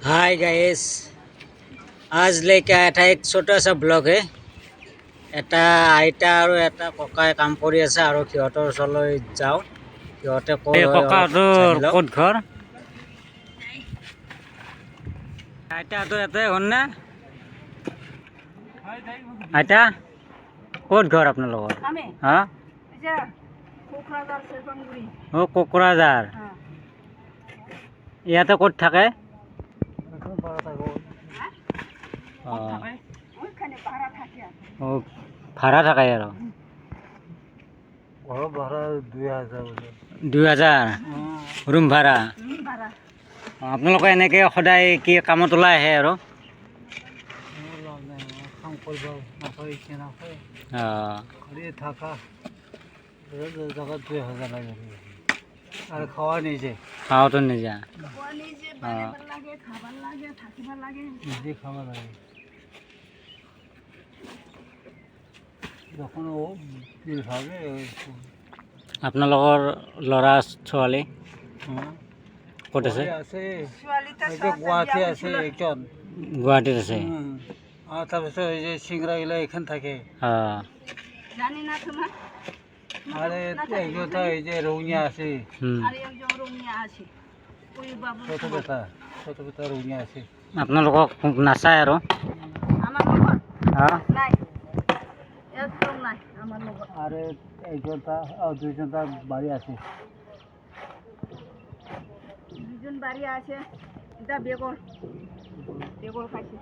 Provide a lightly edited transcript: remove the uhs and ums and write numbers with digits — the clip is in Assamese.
हाय गाइस, आज लेके आया था एक छोटा सा ब्लॉग है। এটা আইতা আৰু এটা ককাই কাম কৰি আছে আৰু সিহঁতৰ ওচৰলৈ যাওঁ। সিহঁতে ক'ত এই হয় অলপ ককাটোৰ জানি লওঁ। ক'ত ঘৰ? আইতাটো ইয়াতে ঘৰ নে? আইতা ক'ত ঘৰ আপোনালোকৰ? হা? অ' কোকৰাঝাৰ। ইয়াতে ক'ত থাকে? ভাড়া থাকে আৰু 2000 ৰুম ভাড়া। আপোনালোকে এনেকৈ সদায় কি কামত ওলাই আহে আৰু? আর খাওয়া নিজে খাওয়াটো নিজা নিজে খাওয়া লাগে যখন ও বিল খাবে আপোনালোকৰ ল'ৰা ছোৱালী ক'ত আছে? আছে গুৱাহাটী আছে একজন গুৱাহাটীত আছে। আৰ তাৰপিছত এই যে চিংৰাগিলা এখান থাকে আৰ একজনটা এই যে ৰৌনিয়া আছে ছোট বেটা ৰৌনিয়া আছে আপোনালোকক নাচায় আৰু? আৰ একজনটা দুইজনটা বাড়ি আছে দুজন বাড়ি আছে এটা বেগৰ খাইছে